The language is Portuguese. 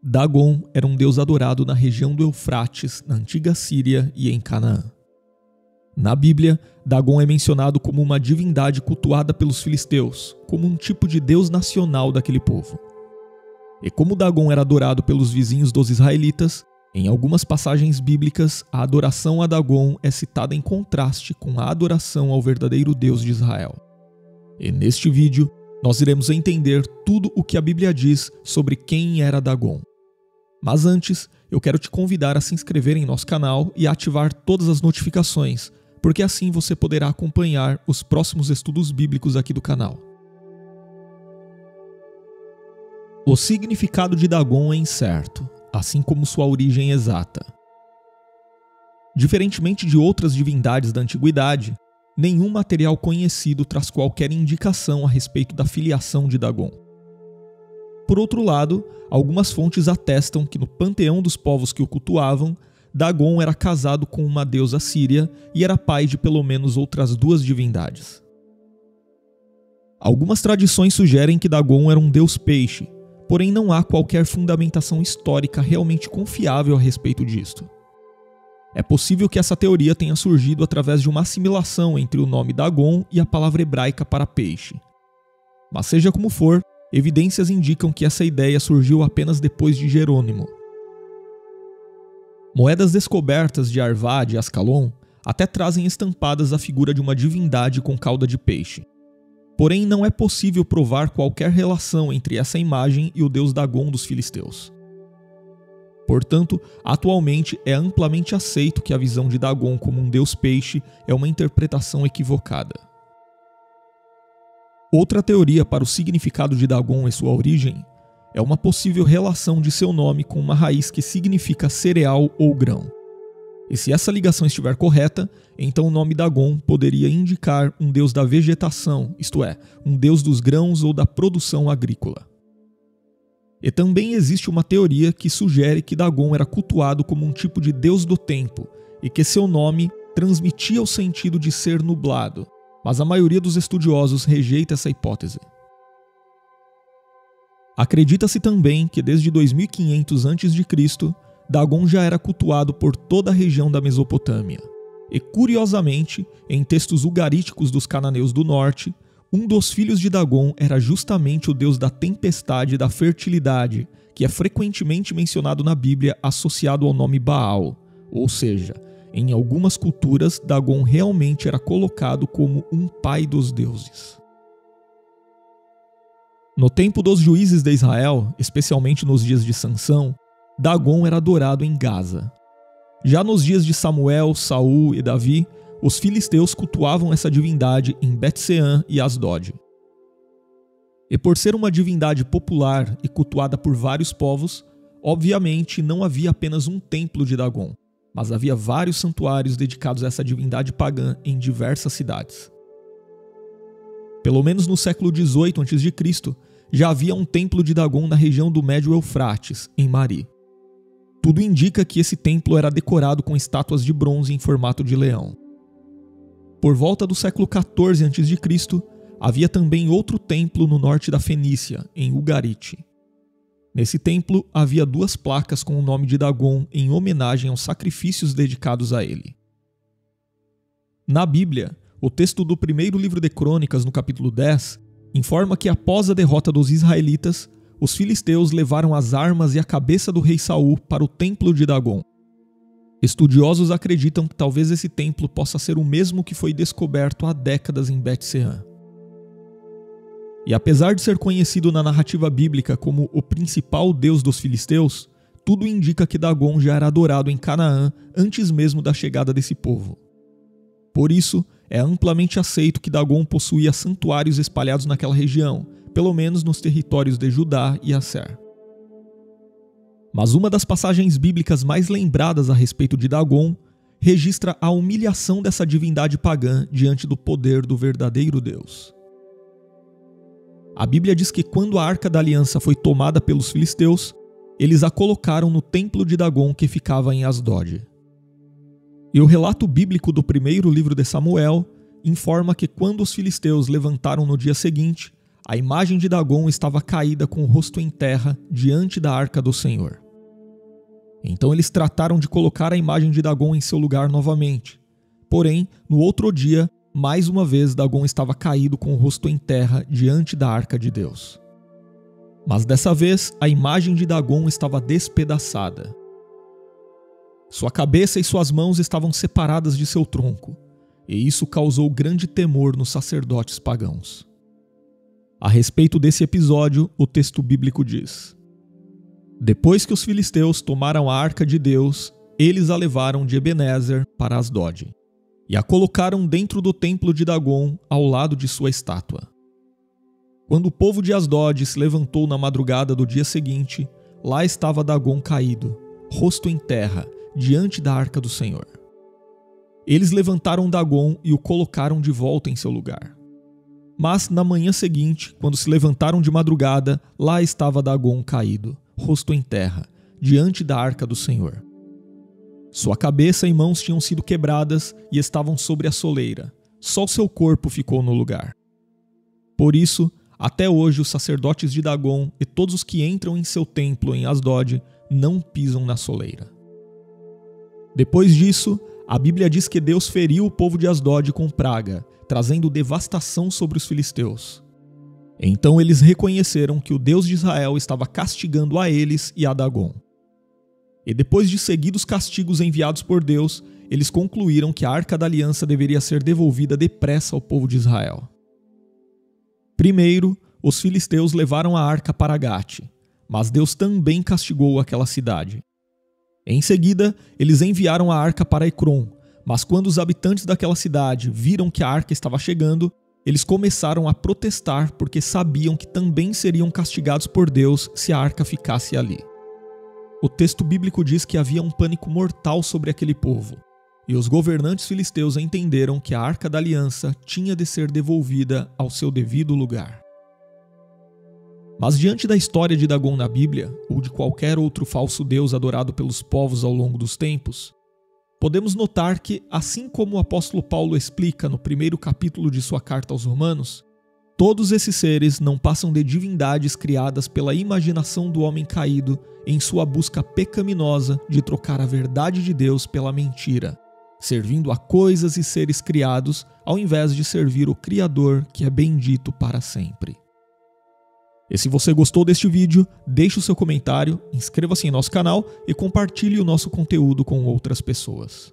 Dagon era um deus adorado na região do Eufrates, na antiga Síria e em Canaã. Na Bíblia, Dagon é mencionado como uma divindade cultuada pelos filisteus, como um tipo de deus nacional daquele povo. E como Dagon era adorado pelos vizinhos dos israelitas, em algumas passagens bíblicas, a adoração a Dagon é citada em contraste com a adoração ao verdadeiro Deus de Israel. E neste vídeo, nós iremos entender tudo o que a Bíblia diz sobre quem era Dagon. Mas antes, eu quero te convidar a se inscrever em nosso canal e ativar todas as notificações, porque assim você poderá acompanhar os próximos estudos bíblicos aqui do canal. O significado de Dagon é incerto, assim como sua origem exata. Diferentemente de outras divindades da antiguidade, nenhum material conhecido traz qualquer indicação a respeito da filiação de Dagon. Por outro lado, algumas fontes atestam que no panteão dos povos que o cultuavam, Dagon era casado com uma deusa síria e era pai de pelo menos outras duas divindades. Algumas tradições sugerem que Dagon era um deus peixe, porém não há qualquer fundamentação histórica realmente confiável a respeito disto. É possível que essa teoria tenha surgido através de uma assimilação entre o nome Dagon e a palavra hebraica para peixe. Mas seja como for, evidências indicam que essa ideia surgiu apenas depois de Jerônimo. Moedas descobertas de Arvad e Ascalon até trazem estampadas a figura de uma divindade com cauda de peixe. Porém, não é possível provar qualquer relação entre essa imagem e o deus Dagon dos filisteus. Portanto, atualmente é amplamente aceito que a visão de Dagon como um deus peixe é uma interpretação equivocada. Outra teoria para o significado de Dagon e sua origem é uma possível relação de seu nome com uma raiz que significa cereal ou grão. E se essa ligação estiver correta, então o nome Dagon poderia indicar um deus da vegetação, isto é, um deus dos grãos ou da produção agrícola. E também existe uma teoria que sugere que Dagon era cultuado como um tipo de deus do tempo e que seu nome transmitia o sentido de ser nublado, mas a maioria dos estudiosos rejeita essa hipótese. Acredita-se também que desde 2500 a.C., Dagon já era cultuado por toda a região da Mesopotâmia. E curiosamente, em textos ugaríticos dos cananeus do norte, um dos filhos de Dagon era justamente o deus da tempestade e da fertilidade, que é frequentemente mencionado na Bíblia associado ao nome Baal, ou seja, em algumas culturas, Dagon realmente era colocado como um pai dos deuses. No tempo dos juízes de Israel, especialmente nos dias de Sansão, Dagon era adorado em Gaza. Já nos dias de Samuel, Saul e Davi, os filisteus cultuavam essa divindade em Bet-Sean e Asdod. E por ser uma divindade popular e cultuada por vários povos, obviamente não havia apenas um templo de Dagon, mas havia vários santuários dedicados a essa divindade pagã em diversas cidades. Pelo menos no século XVIII a.C., já havia um templo de Dagon na região do Médio Eufrates, em Mari. Tudo indica que esse templo era decorado com estátuas de bronze em formato de leão. Por volta do século XIV a.C., havia também outro templo no norte da Fenícia, em Ugarite. Nesse templo havia duas placas com o nome de Dagon em homenagem aos sacrifícios dedicados a ele. Na Bíblia, o texto do primeiro livro de Crônicas, no capítulo 10, informa que após a derrota dos israelitas, os filisteus levaram as armas e a cabeça do rei Saul para o templo de Dagon. Estudiosos acreditam que talvez esse templo possa ser o mesmo que foi descoberto há décadas em Bet-Sean. E apesar de ser conhecido na narrativa bíblica como o principal deus dos filisteus, tudo indica que Dagon já era adorado em Canaã antes mesmo da chegada desse povo. Por isso, é amplamente aceito que Dagon possuía santuários espalhados naquela região, pelo menos nos territórios de Judá e Asser. Mas uma das passagens bíblicas mais lembradas a respeito de Dagon registra a humilhação dessa divindade pagã diante do poder do verdadeiro Deus. A Bíblia diz que quando a Arca da Aliança foi tomada pelos filisteus, eles a colocaram no templo de Dagon que ficava em Asdod. E o relato bíblico do primeiro livro de Samuel informa que quando os filisteus levantaram no dia seguinte, a imagem de Dagom estava caída com o rosto em terra diante da arca do Senhor. Então eles trataram de colocar a imagem de Dagom em seu lugar novamente. Porém, no outro dia, mais uma vez Dagom estava caído com o rosto em terra diante da arca de Deus. Mas dessa vez, a imagem de Dagom estava despedaçada. Sua cabeça e suas mãos estavam separadas de seu tronco, e isso causou grande temor nos sacerdotes pagãos. A respeito desse episódio, o texto bíblico diz: depois que os filisteus tomaram a arca de Deus, eles a levaram de Ebenezer para Asdod, e a colocaram dentro do templo de Dagom, ao lado de sua estátua. Quando o povo de Asdod se levantou na madrugada do dia seguinte, lá estava Dagom caído, rosto em terra, diante da arca do Senhor. Eles levantaram Dagom e o colocaram de volta em seu lugar. Mas na manhã seguinte, quando se levantaram de madrugada, lá estava Dagom caído, rosto em terra, diante da arca do Senhor. Sua cabeça e mãos tinham sido quebradas e estavam sobre a soleira. Só o seu corpo ficou no lugar. Por isso, até hoje os sacerdotes de Dagom e todos os que entram em seu templo em Asdod não pisam na soleira. Depois disso, a Bíblia diz que Deus feriu o povo de Asdod com praga, trazendo devastação sobre os filisteus. Então eles reconheceram que o Deus de Israel estava castigando a eles e a Dagom. E depois de seguidos castigos enviados por Deus, eles concluíram que a Arca da Aliança deveria ser devolvida depressa ao povo de Israel. Primeiro, os filisteus levaram a arca para Gate, mas Deus também castigou aquela cidade. Em seguida, eles enviaram a arca para Ecrom, mas quando os habitantes daquela cidade viram que a arca estava chegando, eles começaram a protestar porque sabiam que também seriam castigados por Deus se a arca ficasse ali. O texto bíblico diz que havia um pânico mortal sobre aquele povo, e os governantes filisteus entenderam que a Arca da Aliança tinha de ser devolvida ao seu devido lugar. Mas diante da história de Dagom na Bíblia, ou de qualquer outro falso deus adorado pelos povos ao longo dos tempos, podemos notar que, assim como o apóstolo Paulo explica no primeiro capítulo de sua carta aos Romanos, todos esses seres não passam de divindades criadas pela imaginação do homem caído em sua busca pecaminosa de trocar a verdade de Deus pela mentira, servindo a coisas e seres criados ao invés de servir o Criador, que é bendito para sempre. E se você gostou deste vídeo, deixe o seu comentário, inscreva-se em nosso canal e compartilhe o nosso conteúdo com outras pessoas.